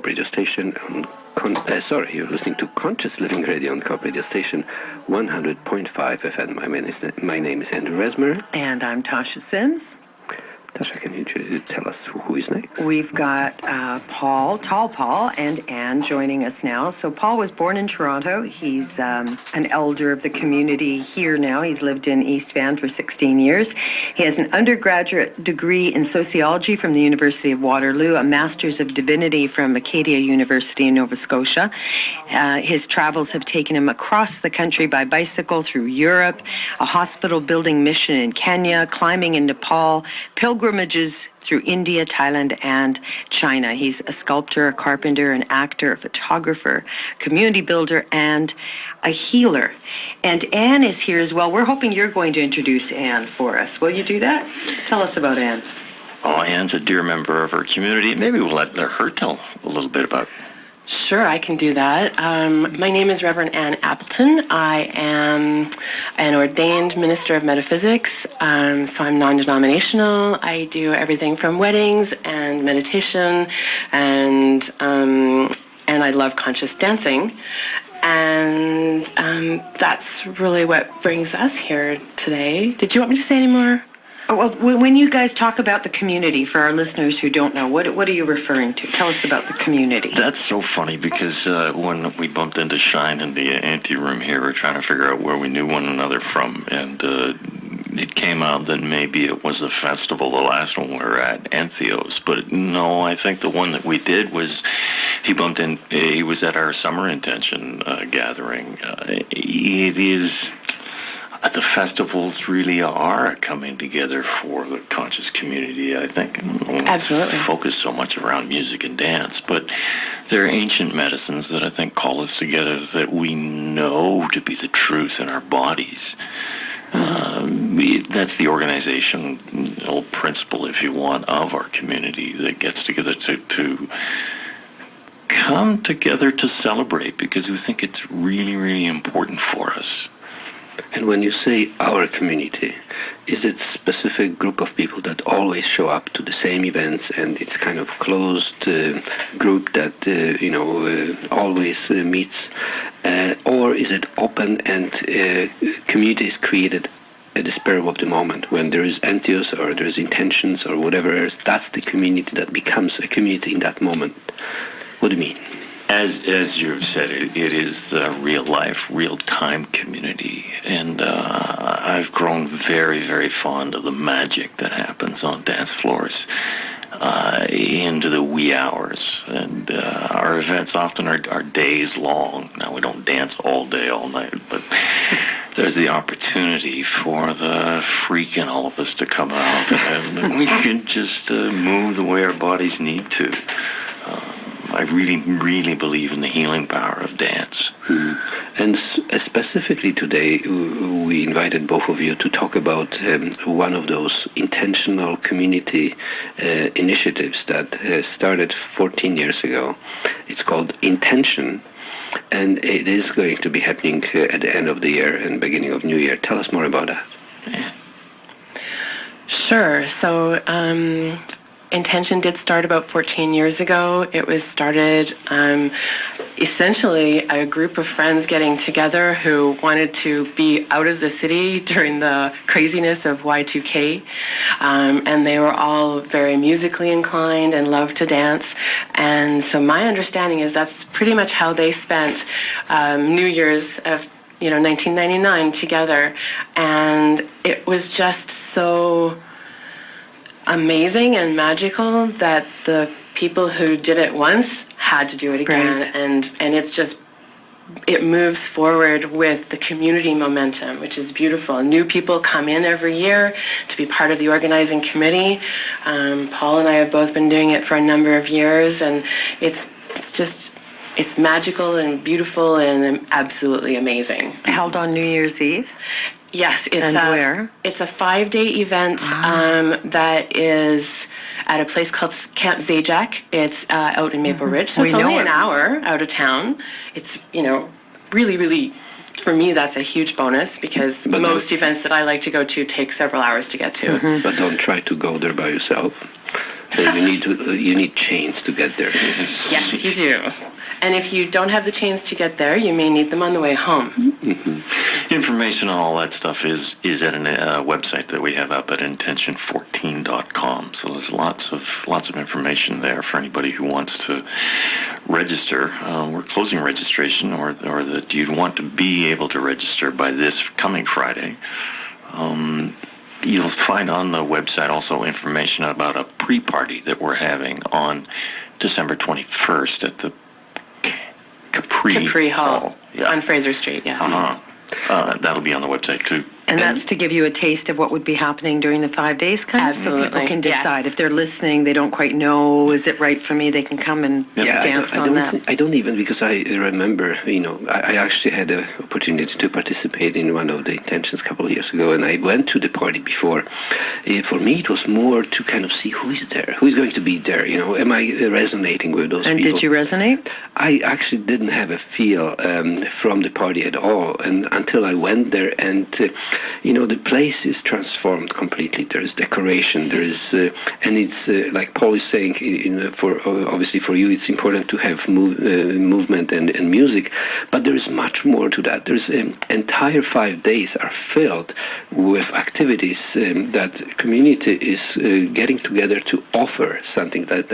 Co-op Radio Station. You're listening to Conscious Living Radio on Co-op Radio Station 100.5 FM. My name is Andrew Resmer. And I'm Tasha Sims. Tasha, can you tell us who is next? We've got Paul, Tall Paul, and Anne joining us now. So Paul was born in Toronto. He's an elder of the community here now. He's lived in East Van for 16 years. He has an undergraduate degree in sociology from the University of Waterloo, a master's of divinity from Acadia University in Nova Scotia. His travels have taken him across the country by bicycle through Europe, a hospital building mission in Kenya, climbing in Nepal, pilgrimages through India, Thailand, and China. He's a sculptor, a carpenter, an actor, a photographer, community builder, and a healer. And Anne is here as well. We're hoping you're going to introduce Anne for us. Will you do that? Tell us about Anne. Oh, Anne's a dear member of our community. Maybe we'll let her tell a little bit about. Sure, I can do that. My name is Reverend Anne Appleton. I am an ordained minister of metaphysics, so I'm non-denominational. I do everything from weddings and meditation, and I love conscious dancing. And that's really what brings us here today. Did you want me to say any more? Oh, well, when you guys talk about the community, for our listeners who don't know, what are you referring to? Tell us about the community. That's so funny because when we bumped into Shine in the anteroom here, we're trying to figure out where we knew one another from, and it came out that maybe it was a festival, the last one we were at, Antheos, but no, I think the one that we did was, he was at our Summer Intention gathering. It is... The festivals really are coming together for the conscious community, I think. Absolutely. Focus so much around music and dance, but they're ancient medicines that I think call us together that we know to be the truth in our bodies. That's the organizational principle, if you want, of our community that gets together to come together to celebrate because we think it's really, really important for us. And when you say our community, is it a specific group of people that always show up to the same events and it's kind of closed group that, always meets? Or is it open and community is created at the spur of the moment when there is Antheos or there is intentions or whatever else? That's the community that becomes a community in that moment. What do you mean? As you've said, it is the real-life, real-time community, and I've grown very, very fond of the magic that happens on dance floors into the wee hours, and our events often are days long. Now, we don't dance all day, all night, but there's the opportunity for the freak in all of us to come out, and we can just move the way our bodies need to. I really, really believe in the healing power of dance. And specifically today, we invited both of you to talk about one of those intentional community initiatives that started 14 years ago. It's called Intention, and it is going to be happening at the end of the year and beginning of New Year. Tell us more about that. Yeah. Sure. So, Intention did start about 14 years ago. It was started essentially a group of friends getting together who wanted to be out of the city during the craziness of Y2K. And they were all very musically inclined and loved to dance. And so my understanding is that's pretty much how they spent New Year's of 1999 together. And it was just so amazing and magical that the people who did it once had to do it again. Right. And it's just, it moves forward with the community momentum, which is beautiful. New people come in every year to be part of the organizing committee. Paul and I have both been doing it for a number of years, and it's magical and beautiful and absolutely amazing. Held on New Year's Eve? Yes, where? It's a 5-day event that is at a place called Camp Zajac. It's out in Maple Ridge, so it's only an hour out of town. It's, really, really, for me, that's a huge bonus because most events that I like to go to take several hours to get to. But don't try to go there by yourself. So you need chains to get there. Yes, you do. And if you don't have the chains to get there, you may need them on the way home. Mm-hmm. Information on all that stuff is at a website that we have up at Intention14.com. So there's lots of information there for anybody who wants to register. We're closing registration, or that you'd want to be able to register by this coming Friday. You'll find on the website also information about a pre-party that we're having on December 21st at the Capri Hall. On Fraser Street, yes. That'll be on the website too. And that's to give you a taste of what would be happening during the 5 days, kind of? Absolutely. People can decide. If they're listening, they don't quite know, is it right for me? They can come and dance on that. I don't even, because I remember, I actually had the opportunity to participate in one of the Intentions a couple of years ago, and I went to the party before. For me, it was more to kind of see who is there, who is going to be there, am I resonating with those people? And did you resonate? I actually didn't have a feel from the party at all, and until I went there, and the place is transformed completely. There is decoration, there is, and it's like Paul is saying. Obviously for you, it's important to have movement and music, but there is much more to that. There's entire 5 days are filled with activities that community is getting together to offer something that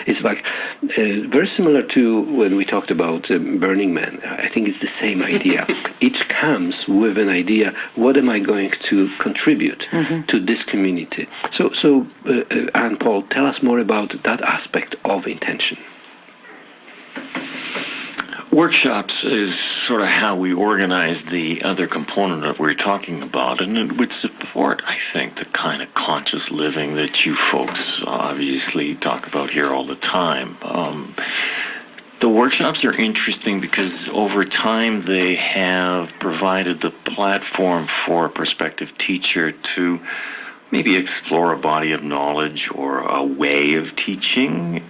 it's like very similar to when we talked about Burning Man. I think it's the same idea. Each comes with an idea. What am I going to contribute to this community? So Anne, Paul, tell us more about that aspect of intention. Workshops is sort of how we organize the other component that we're talking about, and it would support, I think, the kind of conscious living that you folks obviously talk about here all the time. The workshops are interesting because over time they have provided the platform for a prospective teacher to maybe explore a body of knowledge or a way of teaching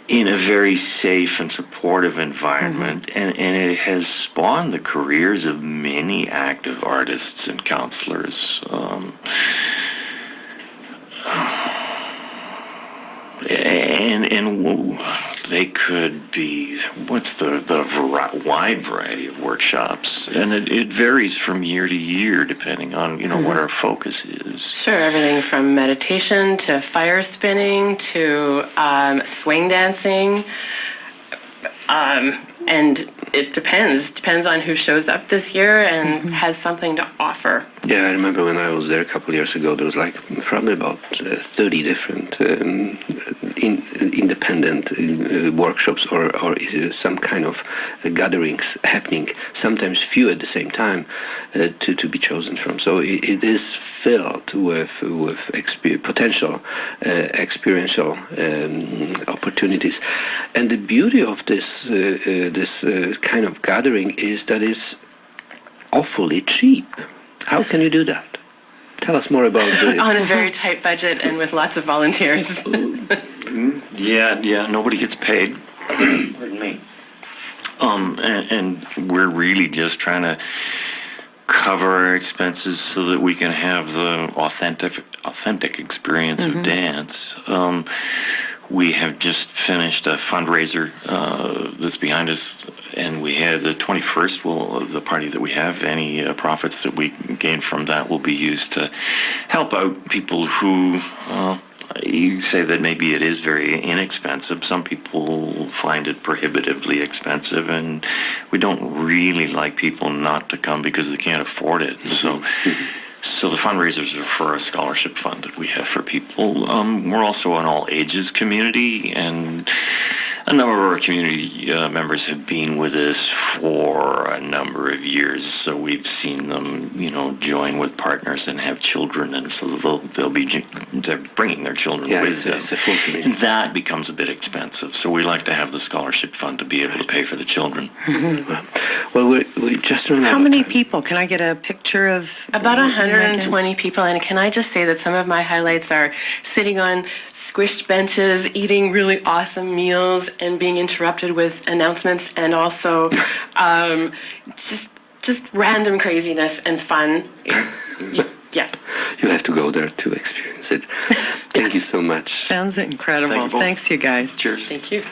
in a very safe and supportive environment, and it has spawned the careers of many active artists and counselors. And they could be, what's the wide variety of workshops, and it varies from year to year depending on what our focus is. Sure, everything from meditation to fire spinning to swing dancing, and it depends on who shows up this year and has something to offer. Yeah, I remember when I was there a couple of years ago, there was probably about 30 different independent workshops or some kind of gatherings happening, sometimes few at the same time, to be chosen from. So it is filled with potential experiential opportunities. And the beauty of this kind of gathering is that it's awfully cheap. How can you do that? Tell us more about it. On a very tight budget and with lots of volunteers. Yeah, nobody gets paid. Pardon me. And we're really just trying to cover our expenses so that we can have the authentic experience of dance. We have just finished a fundraiser that's behind us, and we had the 21st, the party that we have, any profits that we gain from that will be used to help out people who, you say that maybe it is very inexpensive. Some people find it prohibitively expensive, and we don't really like people not to come because they can't afford it. So the fundraisers are for a scholarship fund that we have for people. We're also an all-ages community, and a number of our community members have been with us for a number of years. So we've seen them, join with partners and have children, and so they're bringing their children with them. It's a full community. And that becomes a bit expensive. So we like to have the scholarship fund to be able to pay for the children. Well, we just run out How of many time. people? Can I get a picture of? About 120 people, and can I just say that some of my highlights are sitting on squished benches, eating really awesome meals, and being interrupted with announcements, and also just random craziness and fun. Yeah. You have to go there to experience it. Thank you so much. Sounds incredible. Thank you both. Thanks, you guys. Cheers. Thank you.